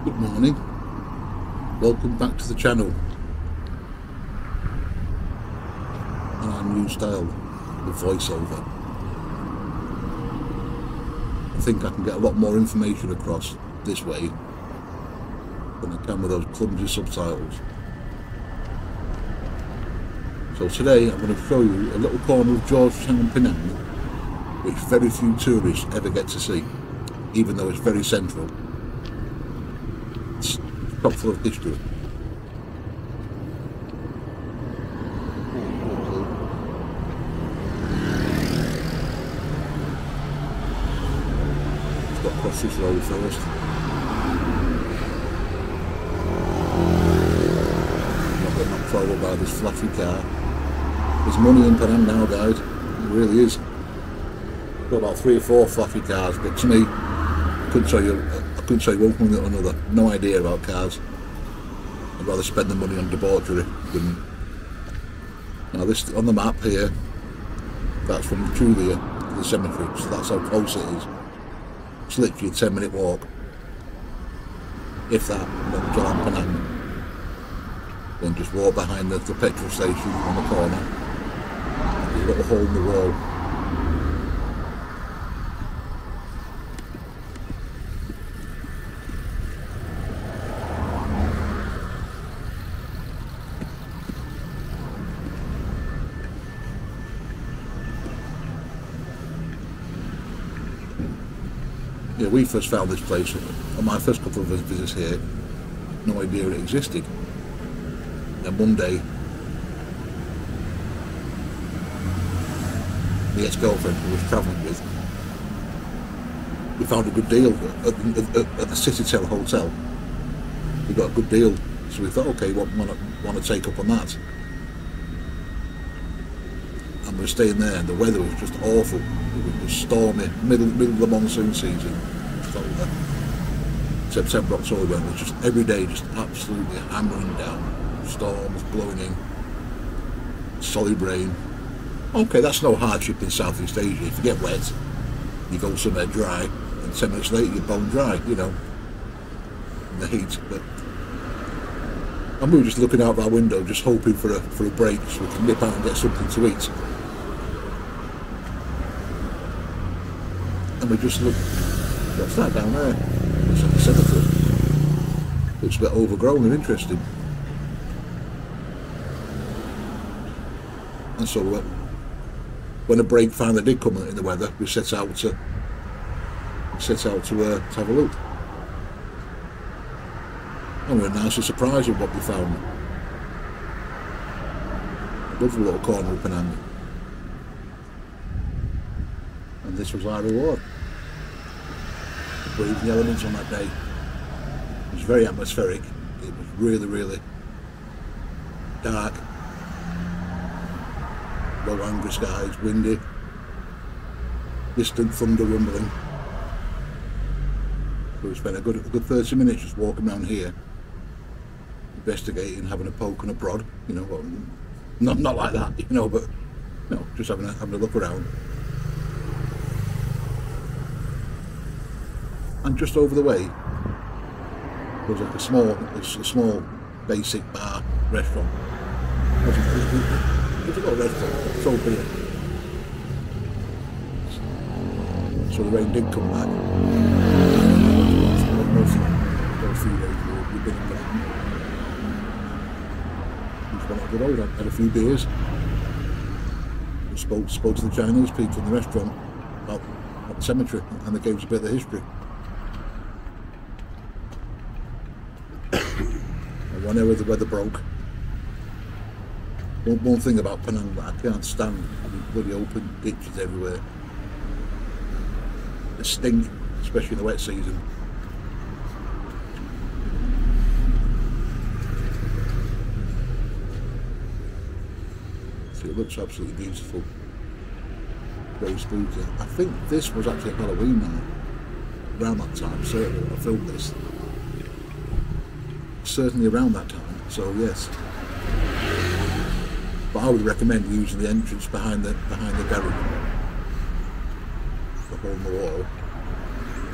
Good morning, welcome back to the channel and our new style of voiceover. I think I can get a lot more information across this way than I can with those clumsy subtitles. So today I'm going to show you a little corner of Georgetown, Penang, which very few tourists ever get to see, even though it's very central. It's chock full of history. Just got to cross this road first. Not getting knocked over by this flashy car. There's money in Penang now, guys. It really is. Got about 3 or 4 flashy cars, but to me, I couldn't tell you one thing or another. No idea about cars. I'd rather spend the money on debauchery than. Now this on the map here, that's from Julia to the cemetery, so that's how close it is. It's literally a 10-minute walk, if that, from Jalan Penang. Then just walk behind the petrol station on the corner. There's a little hole in the wall. Yeah, we first found this place on my first couple of visits here. No idea it existed. Then one day, the ex-girlfriend who was travelling with, we found a good deal at the Citytel Hotel. We got a good deal, so we thought, okay, want to take up on that. And we were staying there, and the weather was just awful. It was stormy, middle of the monsoon season. September, October, and it was just every day just absolutely hammering down. Storms blowing in, solid rain. Okay, that's no hardship in Southeast Asia. If you get wet, you go somewhere dry, and 10 minutes later you're bone dry, you know, in the heat. And we were just looking out of our window, just hoping for a break so we can nip out and get something to eat. And we just looked, what's that down there? It's like a cemetery. Looks a bit overgrown and interesting. And so when a break finally did come in the weather, we set out to have a look. And we were nicely surprised with what we found. A lovely little corner of Penang. And this was our reward. Breathing elements on that day. It was very atmospheric. It was really, really dark. Low angry skies, windy, distant thunder rumbling. So we spent a good 30 minutes just walking around here, investigating, having a poke and a prod, you know, not like that, you know, but you know, just having a look around. And just over the way, there was like a small basic bar restaurant. It's a little restaurant, it's all beer. So the rain did come back. Those few days we've been in Penang. We just went up the road, had a few beers. We spoke to the Chinese people in the restaurant about the cemetery, and they gave us a bit of the history. And whenever the weather broke, one thing about Penang that I can't stand, bloody open ditches everywhere. They stink, especially in the wet season. So it looks absolutely beautiful. Very spooky. I think this was actually Halloween now. Around that time, certainly when I filmed this. Certainly around that time, so yes. But I would recommend using the entrance behind the garage, the hole in the wall,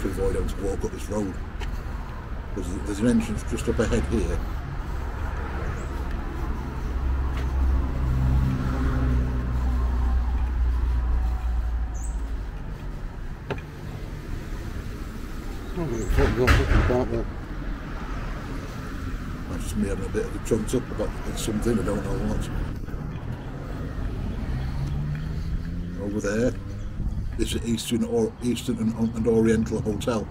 to avoid having to walk up this road. There's an entrance just up ahead here. That's just me having a bit of a chunt up about something, I don't know what. Over there, this is Eastern and Oriental Hotel,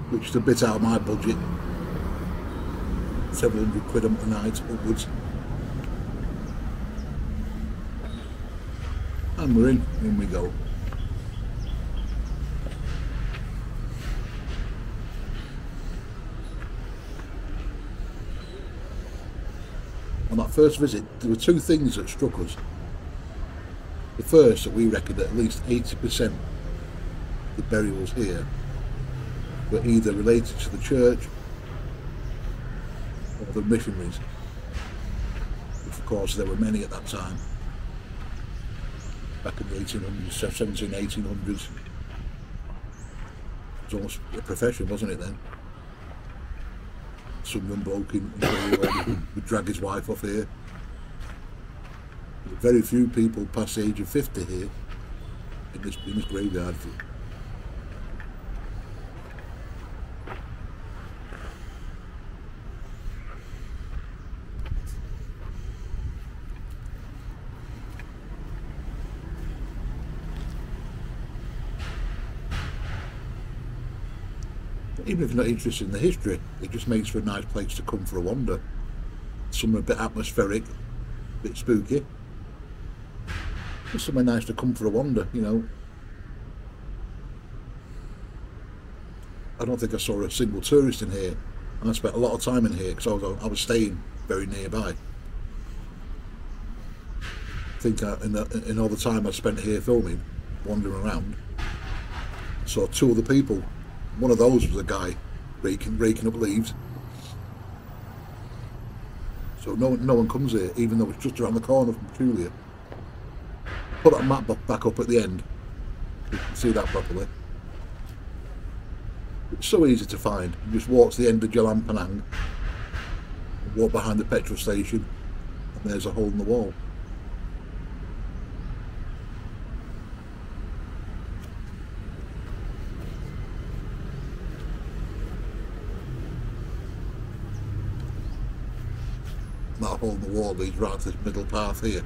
which is a bit out of my budget. Several £100 a night upwards. And we're in we go. On that first visit, there were two things that struck us. The first, that we reckoned that at least 80% of the burials here were either related to the church or the missionaries, which of course there were many at that time, back in the 1800s, 1700s, 1800s. It was almost a profession, wasn't it then? Some young bloke in would drag his wife off here. Very few people past the age of 50 here in this graveyard. Even if you're not interested in the history, it just makes for a nice place to come for a wander. Somewhere a bit atmospheric, a bit spooky. It's somewhere nice to come for a wander, you know. I don't think I saw a single tourist in here. And I spent a lot of time in here because I was staying very nearby. I think in all the time I spent here filming, wandering around, I saw two other people. One of those was a guy raking up leaves. So no one comes here, even though it's just around the corner from Julia. Put that map back up at the end. You can see that properly. It's so easy to find. You just walk to the end of Jalan Penang, walk behind the petrol station, and there's a hole in the wall. That hole in the wall leads right to this middle path here.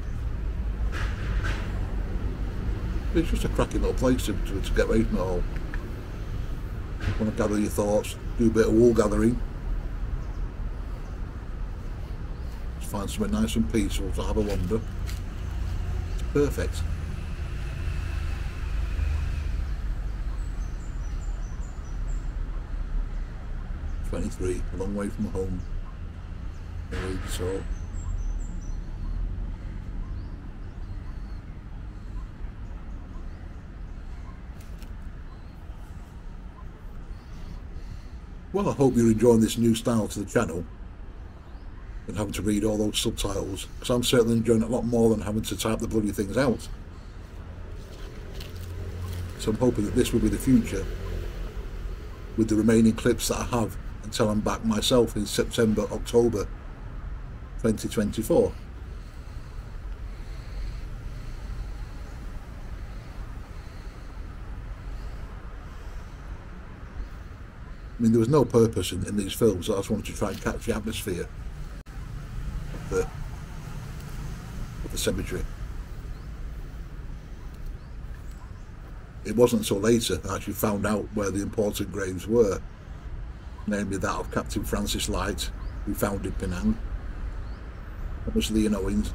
It's just a cracking little place to get away from it all. You want to gather your thoughts, do a bit of wool gathering. Just find somewhere nice and peaceful to have a wander. It's perfect. "23, a long way from home." So well, I hope you're enjoying this new style to the channel and having to read all those subtitles, because I'm certainly enjoying it a lot more than having to type the bloody things out. So I'm hoping that this will be the future with the remaining clips that I have until I'm back myself in September, October 2024. I mean, there was no purpose in these films. I just wanted to try and catch the atmosphere of the cemetery. It wasn't until later I actually found out where the important graves were, namely that of Captain Francis Light, who founded Penang. That was Leon Owens.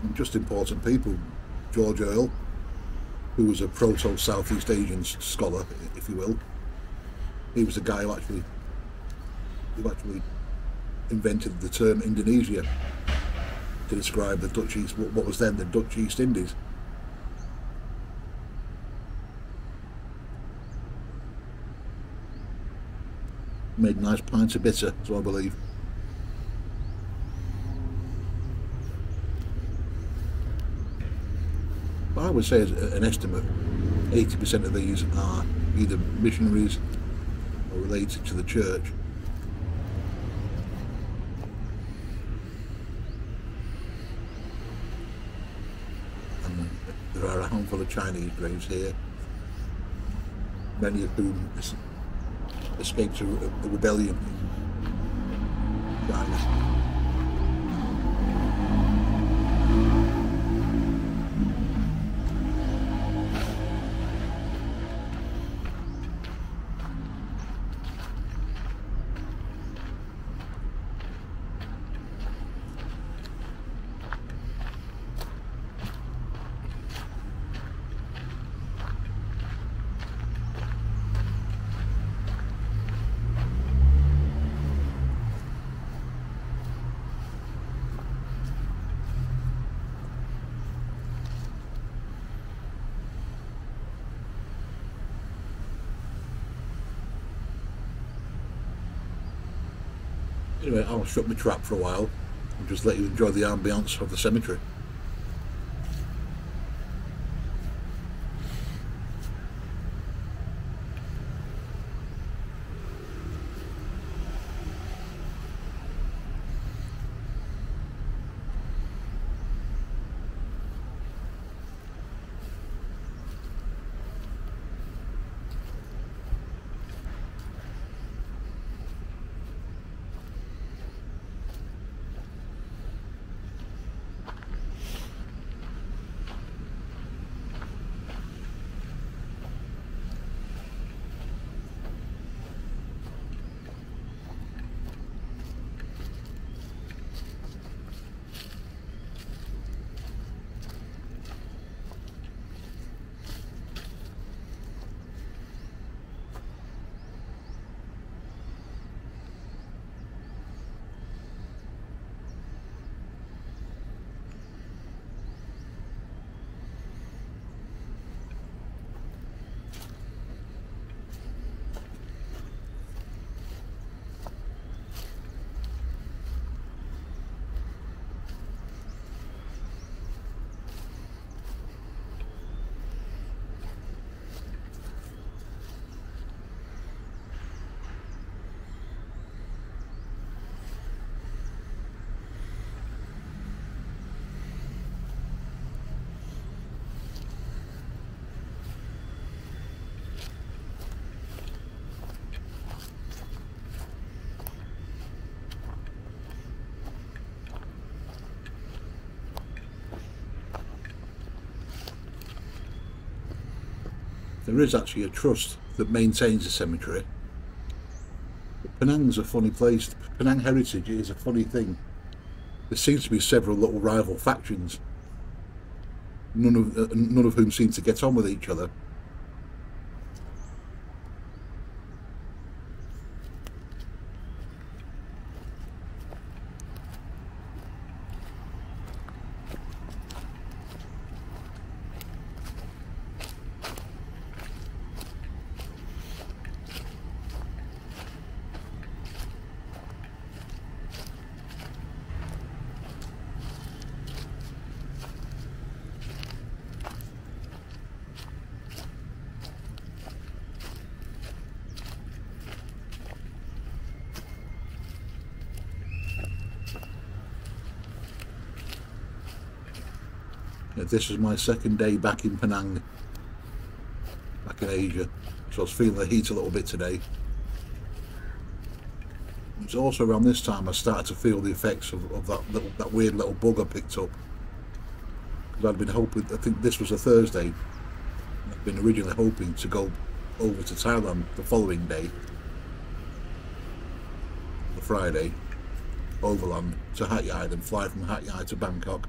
And just important people. George Earle, who was a proto-Southeast Asian scholar, if you will. He was the guy who actually invented the term Indonesia to describe the Dutch East, what was then the Dutch East Indies. Made a nice pint of bitter, so I believe. I would say, as an estimate, 80% of these are either missionaries or related to the church. And there are a handful of Chinese graves here, many of whom escaped a rebellion in China. Anyway, I'll shut my trap for a while and just let you enjoy the ambience of the cemetery. There is actually a trust that maintains the cemetery. But Penang's a funny place. Penang heritage is a funny thing. There seems to be several little rival factions, none of whom seem to get on with each other. This was my second day back in Penang, back in Asia, so I was feeling the heat a little bit today. It's also around this time I started to feel the effects of that weird little bug I picked up. Because I'd been hoping, I think this was a Thursday, I'd been originally hoping to go over to Thailand the following day, the Friday, overland to Hat Yai, then fly from Hat Yai to Bangkok.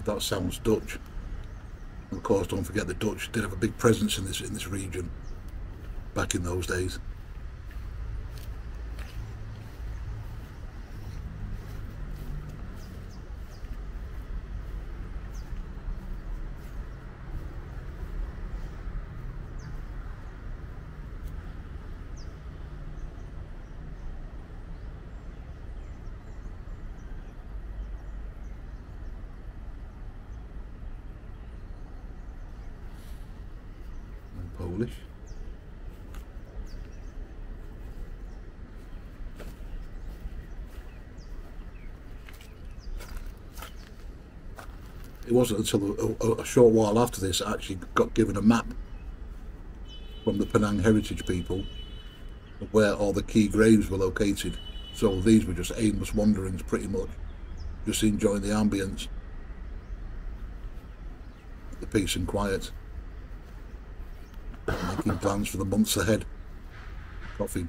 That sounds Dutch. And of course, don't forget the Dutch did have a big presence in this region back in those days. And Polish. It wasn't until a short while after this I actually got given a map from the Penang heritage people of where all the key graves were located. So these were just aimless wanderings pretty much, just enjoying the ambience, the peace and quiet, making plans for the months ahead. Coffee.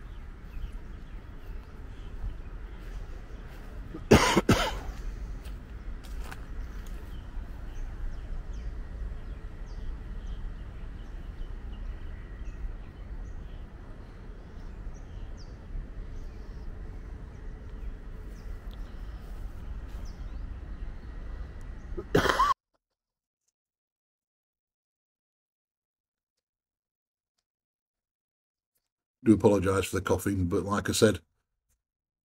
Do apologise for the coughing, but like I said,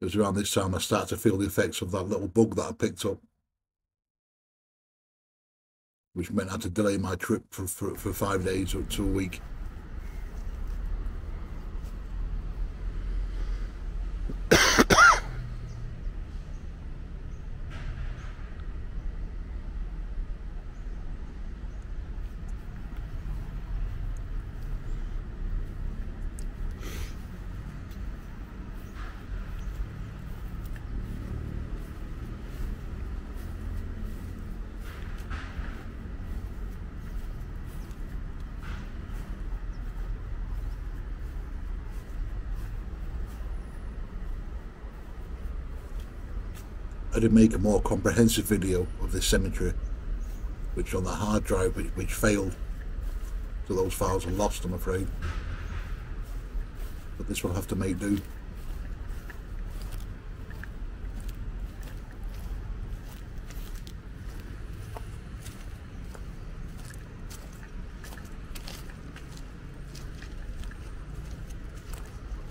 it was around this time I started to feel the effects of that little bug that I picked up, which meant I had to delay my trip for 5 days or to a week. I did make a more comprehensive video of this cemetery, which on the hard drive which failed, so those files are lost, I'm afraid. But this will have to make do.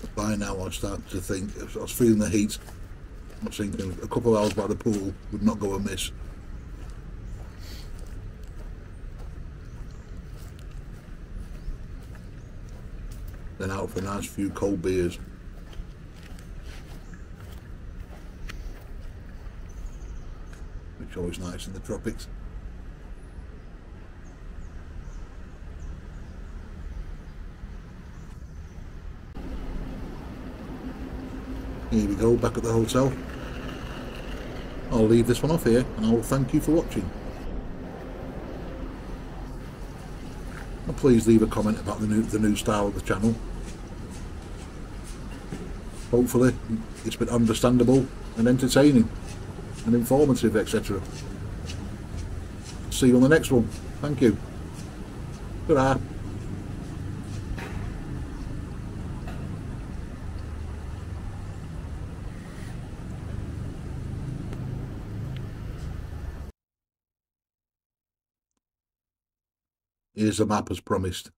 But by now I start to think, I was feeling the heat, I was thinking a couple of hours by the pool would not go amiss. Then out for a nice few cold beers. Which is always nice in the tropics. Here we go, back at the hotel. I'll leave this one off here and I'll thank you for watching. And please leave a comment about the new style of the channel. Hopefully it's been understandable and entertaining and informative, etc. See you on the next one. Thank you. Ta-ra. Here's the map as promised.